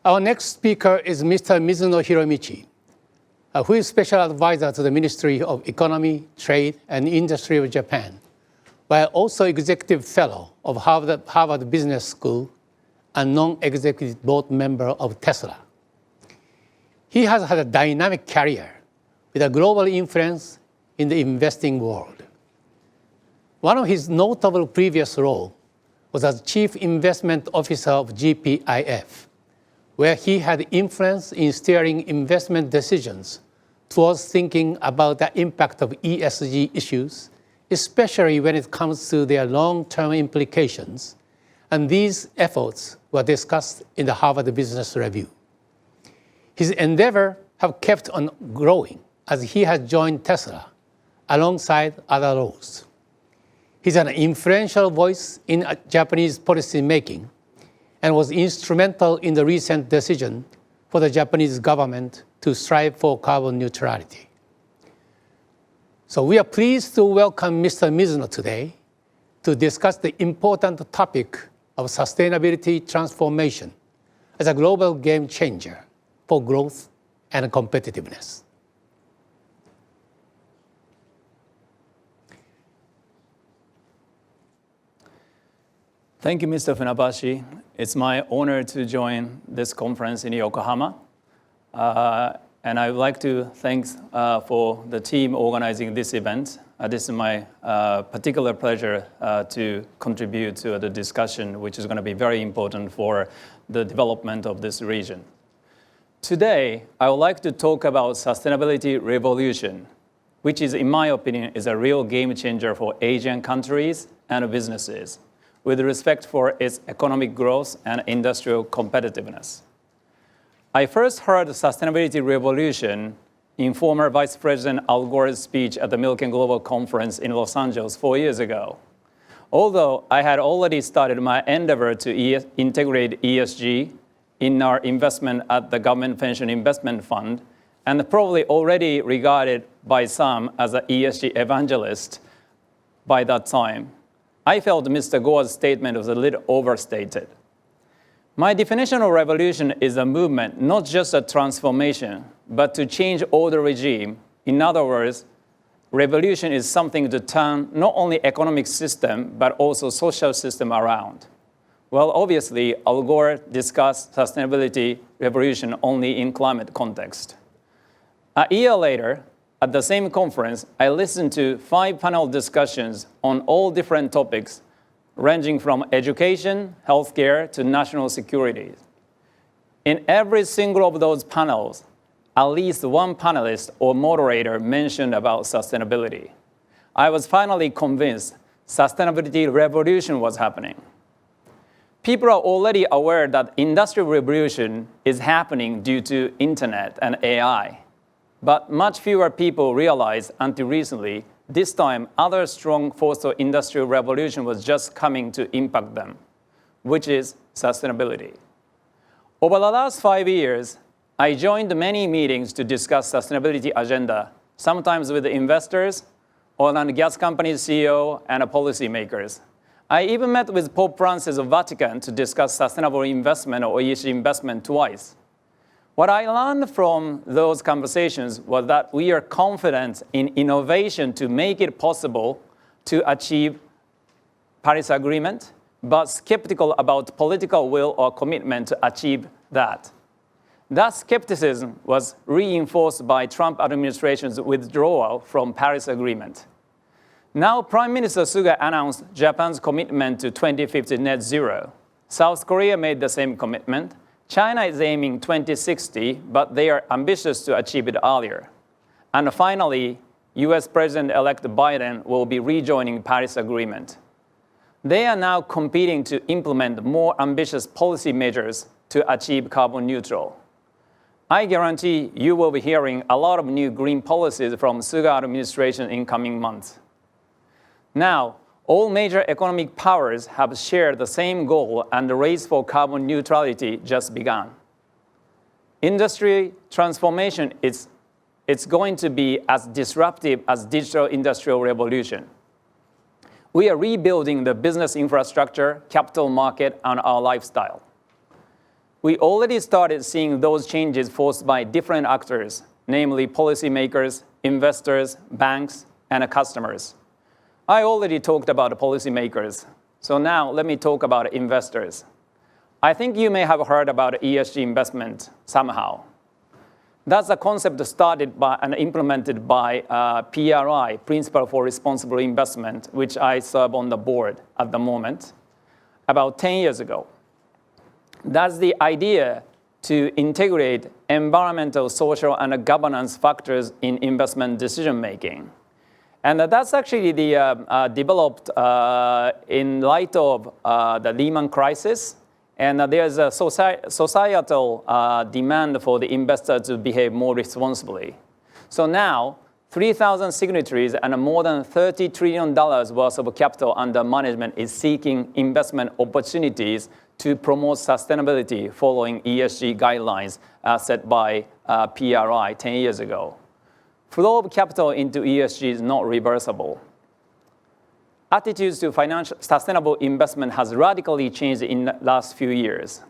Our next speaker is Mr. MIZUNO Hiromichi, who is Special Advisor to the Ministry of Economy, Trade, and Industry of Japan, while also Executive Fellow of Harvard Business School and non-executive board member of Tesla. He has had a dynamic career with a global influence in the investing world. One of his notable previous roles was as Chief Investment Officer of GPIF, where he had influence in steering investment decisions towards thinking about the impact of ESG issues, especially when it comes to their long-term implications, and these efforts were discussed in the Harvard Business Review. His endeavors have kept on growing as he has joined Tesla alongside other roles. He's an influential voice in Japanese policy making and was instrumental in the recent decision for the Japanese government to strive for carbon neutrality. So we are pleased to welcome Mr. MIZUNO today to discuss the important topic of sustainability transformation as a global game changer for growth and competitiveness. Thank you, Mr. Funabashi. It's my honor to join this conference in Yokohama. And I would like to thank for the team organizing this event. This is my particular pleasure to contribute to the discussion, which is going to be very important for the development of this region. Today, I would like to talk about sustainability revolution, which is, in my opinion, is a real game changer for Asian countries and businesses, with respect for its economic growth and industrial competitiveness. I first heard the sustainability revolution in former Vice President Al Gore's speech at the Milken Global Conference in Los Angeles 4 years ago. Although I had already started my endeavor to integrate ESG in our investment at the Government Pension Investment Fund, and probably already regarded by some as an ESG evangelist by that time, I felt Mr. Gore's statement was a little overstated. My definition of revolution is a movement, not just a transformation, but to change older regime. In other words, revolution is something to turn not only economic system, but also social system around. Well, obviously, Al Gore discussed sustainability revolution only in climate context. A year later, at the same conference, I listened to 5 panel discussions on all different topics, ranging from education, healthcare, to national security. In every single of those panels, at least one panelist or moderator mentioned about sustainability. I was finally convinced sustainability revolution was happening. People are already aware that industrial revolution is happening due to internet and AI. But much fewer people realized until recently, this time other strong force of industrial revolution was just coming to impact them, which is sustainability. Over the last 5 years, I joined many meetings to discuss sustainability agenda, sometimes with investors, oil and gas companies CEO, and policymakers. I even met with Pope Francis of Vatican to discuss sustainable investment or ESG investment twice. What I learned from those conversations was that we are confident in innovation to make it possible to achieve Paris Agreement, but skeptical about political will or commitment to achieve that. That skepticism was reinforced by Trump administration's withdrawal from Paris Agreement. Now, Prime Minister Suga announced Japan's commitment to 2050 net zero. South Korea made the same commitment. China is aiming 2060, but they are ambitious to achieve it earlier. And finally, US President-elect Biden will be rejoining Paris Agreement. They are now competing to implement more ambitious policy measures to achieve carbon neutral. I guarantee you will be hearing a lot of new green policies from Suga administration in coming months. Now, all major economic powers have shared the same goal, and the race for carbon neutrality just began. Industry transformation it's going to be as disruptive as digital industrial revolution. We are rebuilding the business infrastructure, capital market, and our lifestyle. we already started seeing those changes forced by different actors, namely policymakers, investors, banks, and customers. I already talked about the policymakers, so now let me talk about investors. I think you may have heard about ESG investment somehow. That's a concept started by and implemented by PRI, Principle for Responsible Investment, which I serve on the board at the moment, about 10 years ago. That's the idea to integrate environmental, social, and governance factors in investment decision-making. And that's actually developed in light of the Lehman crisis. And there's a societal demand for the investor to behave more responsibly. So now, 3,000 signatories and more than $30 trillion worth of capital under management is seeking investment opportunities to promote sustainability following ESG guidelines set by PRI 10 years ago. Flow of capital into ESG is not reversible. Attitudes to financial sustainable investment has radically changed in the last few years.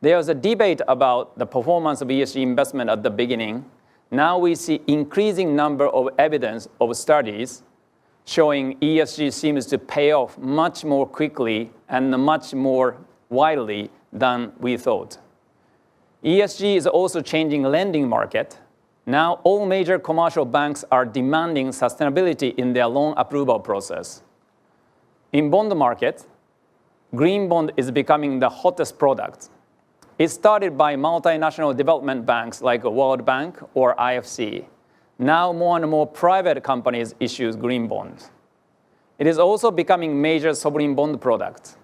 There was a debate about the performance of ESG investment at the beginning. Now we see increasing number of evidence of studies showing ESG seems to pay off much more quickly and much more widely than we thought. ESG is also changing lending market. Now all major commercial banks are demanding sustainability in their loan approval process. In bond market, green bond is becoming the hottest product. It started by multinational development banks like World Bank or IFC. Now more and more private companies issue green bonds. It is also becoming major sovereign bond product.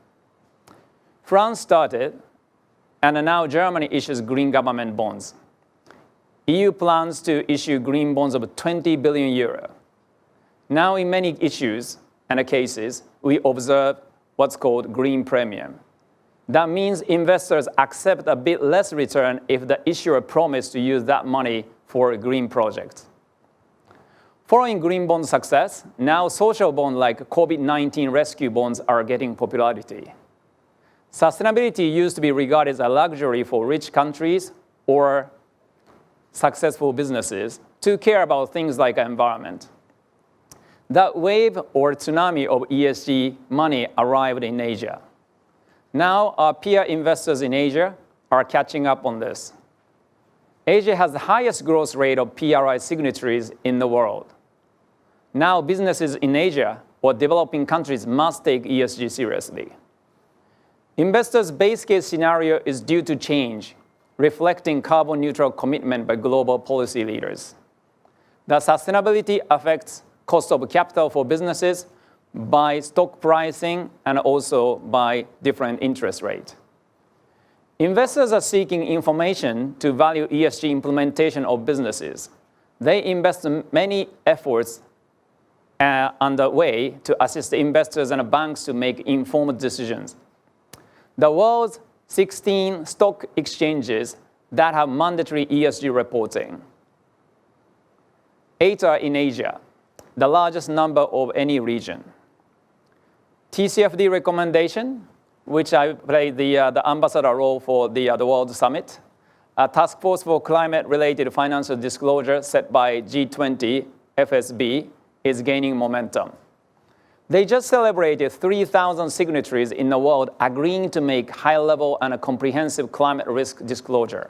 France started, and now Germany issues green government bonds. EU plans to issue green bonds of 20 billion euro. Now in many issues and cases, we observe what's called green premium. That means investors accept a bit less return if the issuer promised to use that money for a green project. Following green bond success, now social bonds like COVID-19 rescue bonds are getting popularity. Sustainability used to be regarded as a luxury for rich countries or successful businesses to care about things like environment. That wave or tsunami of ESG money arrived in Asia. Now our peer investors in Asia are catching up on this. Asia has the highest growth rate of PRI signatories in the world. Now businesses in Asia or developing countries must take ESG seriously. Investors' base case scenario is due to change, reflecting carbon neutral commitment by global policy leaders. The sustainability affects cost of capital for businesses by stock pricing and also by different interest rate. Investors are seeking information to value ESG implementation of businesses. They invest many efforts underway to assist investors and banks to make informed decisions. The world's 16 stock exchanges that have mandatory ESG reporting. 8 are in Asia, the largest number of any region. TCFD recommendation, which I played the ambassador role for the World Summit. A task force for climate-related financial disclosure set by G20 FSB is gaining momentum. They just celebrated 3,000 signatories in the world agreeing to make high-level and a comprehensive climate risk disclosure.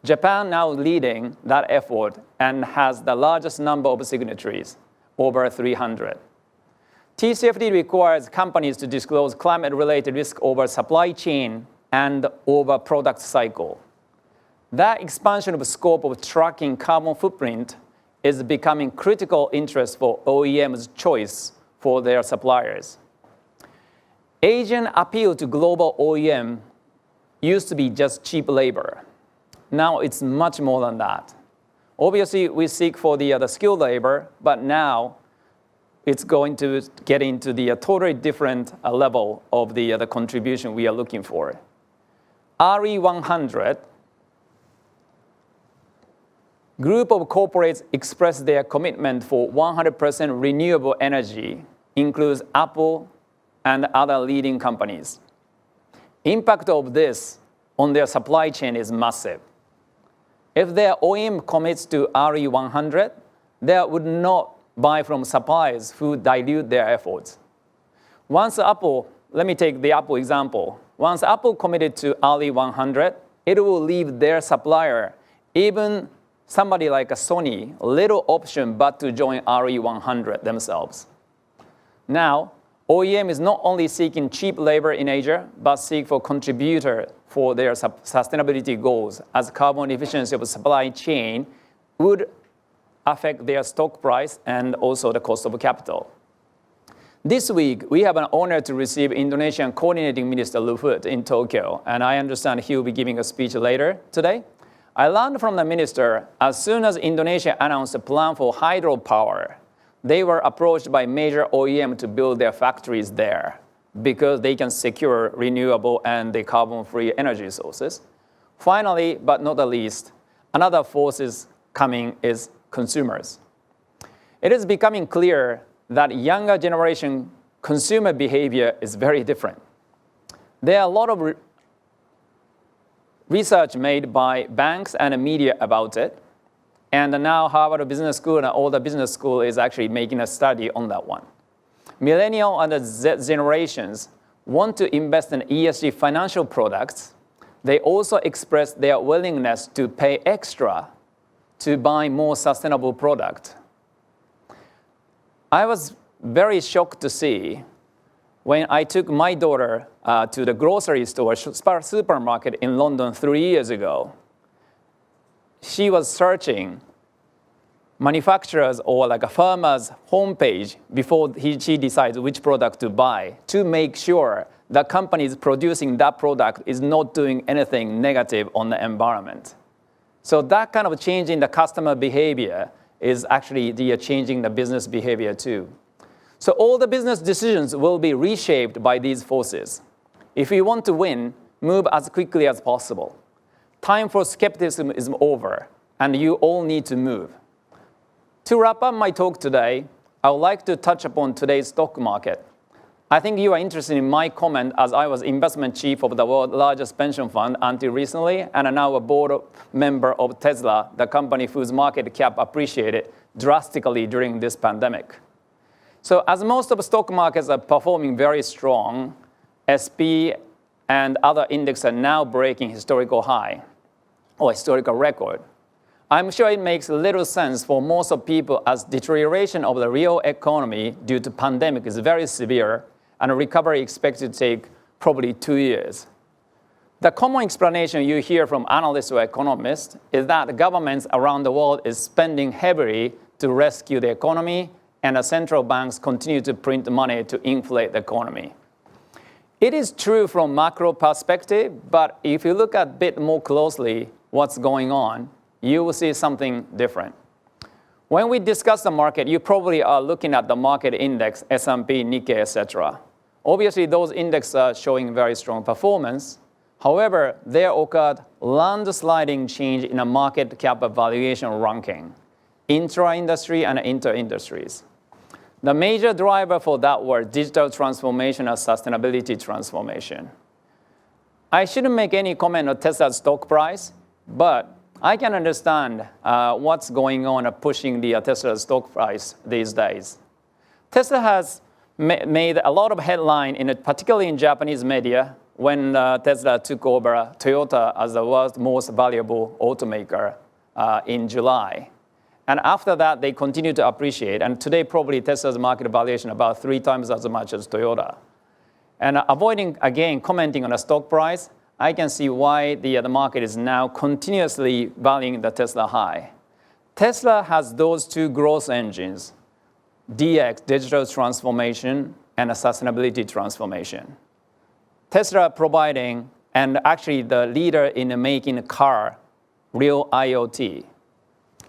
Japan now leading that effort and has the largest number of signatories, over 300. TCFD requires companies to disclose climate-related risk over supply chain and over product cycle. That expansion of scope of tracking carbon footprint is becoming critical interest for OEM's choice for their suppliers. Asian appeal to global OEM used to be just cheap labor. Now it's much more than that. Obviously, we seek for the skilled labor, but now it's going to get into the totally different level of the contribution we are looking for. RE100, group of corporates express their commitment for 100% renewable energy, includes Apple and other leading companies. Impact of this on their supply chain is massive. If their OEM commits to RE100, they would not buy from suppliers who dilute their efforts. Once Apple, let me take the Apple example. Once Apple committed to RE100, it will leave their supplier, even somebody like a Sony, little option but to join RE100 themselves. Now, OEM is not only seeking cheap labor in Asia, but seek for contributor for their sustainability goals, as carbon efficiency of the supply chain would affect their stock price and also the cost of capital. This week, we have an honor to receive Indonesian Coordinating Minister Luhut in Tokyo, and I understand he will be giving a speech later today. I learned from the minister, as soon as Indonesia announced a plan for hydropower, they were approached by major OEM to build their factories there because they can secure renewable and the carbon-free energy sources. Finally, but not the least, another force is coming is consumers. It is becoming clear that younger generation consumer behavior is very different. There are a lot of research made by banks and media about it. And now Harvard Business School and all the business school is actually making a study on that one. Millennial and the Z generations want to invest in ESG financial products. They also express their willingness to pay extra to buy more sustainable product. I was very shocked to see when I took my daughter to the grocery store, supermarket in London 3 years ago. She was searching manufacturers or like a farmer's homepage before she decides which product to buy to make sure the company producing that product is not doing anything negative on the environment. So that kind of change in the customer behavior is actually changing the business behavior too. So all the business decisions will be reshaped by these forces. If you want to win, move as quickly as possible. Time for skepticism is over, and you all need to move. To wrap up my talk today, I would like to touch upon today's stock market. I think you are interested in my comment, as I was investment chief of the world's largest pension fund until recently, and now a board member of Tesla, the company whose market cap appreciated drastically during this pandemic. So as most of the stock markets are performing very strong, SP and other indexes are now breaking historical high or historical record. I'm sure it makes little sense for most of people as deterioration of the real economy due to pandemic is very severe and a recovery expected to take probably 2 years. The common explanation you hear from analysts or economists is that governments around the world is spending heavily to rescue the economy, and the central banks continue to print money to inflate the economy. It is true from macro perspective, but if you look at a bit more closely what's going on, you will see something different. When we discuss the market, you probably are looking at the market index, S&P, Nikkei, etc. Obviously, those indexes are showing very strong performance. However, there occurred landsliding change in a market cap valuation ranking, intra-industry and inter-industries. The major driver for that were digital transformation and sustainability transformation. I shouldn't make any comment on Tesla's stock price, but I can understand what's going on pushing the Tesla stock price these days. Tesla has made a lot of headline, particularly in Japanese media, when Tesla took over Toyota as the world's most valuable automaker in July. And after that, they continue to appreciate. And today, probably Tesla's market valuation about 3 times as much as Toyota. And avoiding, again, commenting on the stock price, I can see why the market is now continuously valuing the Tesla high. Tesla has those 2 growth engines, DX, digital transformation, and a sustainability transformation. Tesla providing, and actually the leader in making a car, real IoT.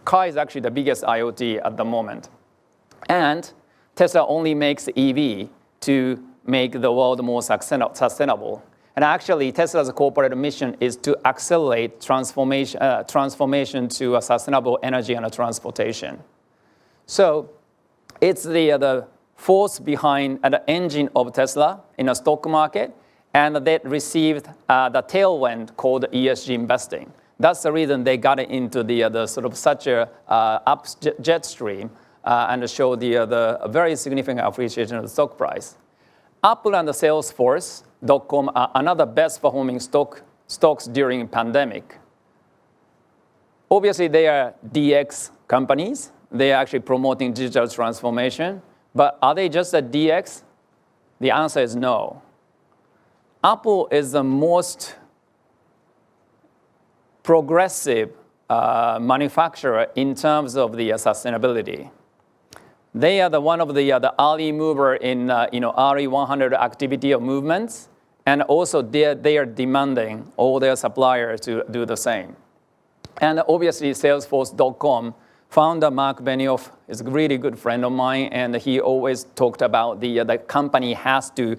Car is actually the biggest IoT at the moment. And Tesla only makes EV to make the world more sustainable. And actually, Tesla's corporate mission is to accelerate transformation to a sustainable energy and transportation. So it's the force behind the engine of Tesla in a stock market. and they received the tailwind called ESG investing. That's the reason they got into the sort of such a up jet stream and show the very significant appreciation of the stock price. Apple and the Salesforce.com are another best performing stocks during pandemic. Obviously, they are DX companies. They are actually promoting digital transformation. But are they just a DX? The answer is no. Apple is the most progressive manufacturer in terms of the sustainability. They are one of the early mover in early 100 activity of movements, and also they are demanding all their suppliers to do the same. And obviously, Salesforce.com founder Mark Benioff is a really good friend of mine, and he always talked about the company has to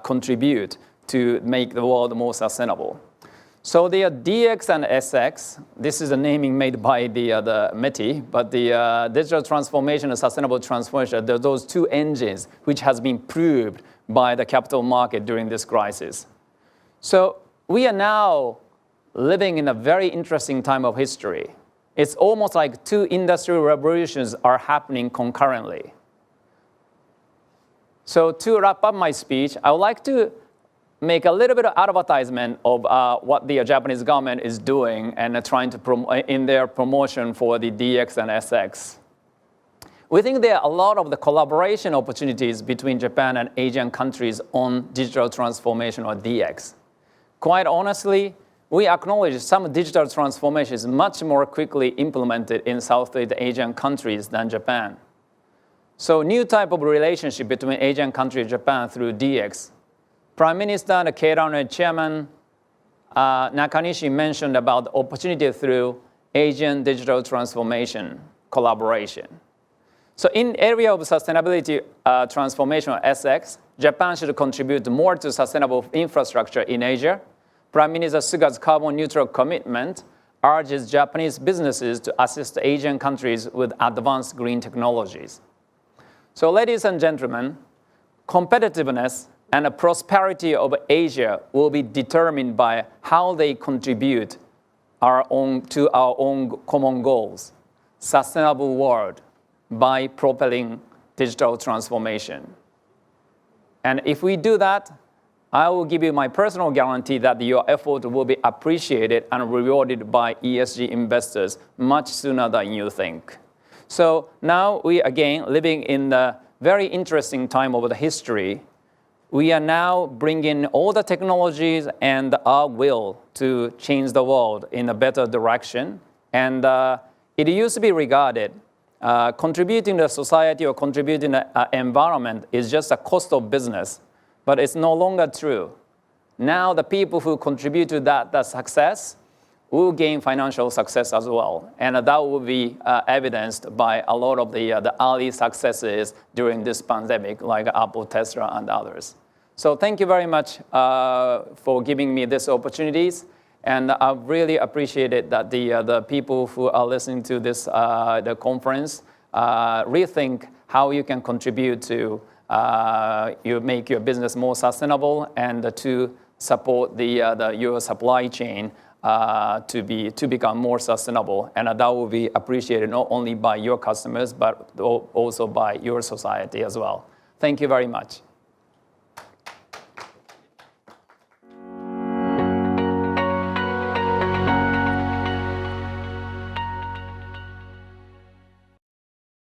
contribute to make the world more sustainable. So the DX and SX, this is a naming made by the METI, but the digital transformation and sustainable transformation, those two engines which has been proved by the capital market during this crisis. So we are now living in a very interesting time of history. It's almost like two industrial revolutions are happening concurrently. So to wrap up my speech, I would like to make a little bit of advertisement of what the Japanese government is doing and trying to promote in their promotion for the DX and SX. We think there are a lot of the collaboration opportunities between Japan and Asian countries on digital transformation or DX. Quite honestly, we acknowledge some digital transformation is much more quickly implemented in Southeast Asian countries than Japan. So new type of relationship between Asian countries and Japan through DX. Prime Minister and K-Round Chairman Nakanishi mentioned about the opportunity through Asian digital transformation collaboration. So in area of sustainability transformation or SX, Japan should contribute more to sustainable infrastructure in Asia. Prime Minister Suga's carbon neutral commitment urges Japanese businesses to assist Asian countries with advanced green technologies. So ladies and gentlemen, competitiveness and the prosperity of Asia will be determined by how they contribute to our own common goals, sustainable world, by propelling digital transformation. And if we do that, I will give you my personal guarantee that your effort will be appreciated and rewarded by ESG investors much sooner than you think. So now we again living in the very interesting time of the history. We are now bringing all the technologies and our will to change the world in a better direction. And it used to be regarded contributing to society or contributing to the environment is just a cost of business, but it's no longer true. Now the people who contribute to that success will gain financial success as well. And that will be evidenced by a lot of the early successes during this pandemic, like Apple, Tesla, and others. So thank you very much for giving me these opportunities. And I really appreciate it that the people who are listening to this the conference rethink how you can contribute to you make your business more sustainable and to support your supply chain to become more sustainable. And that will be appreciated not only by your customers, but also by your society as well. Thank you very much.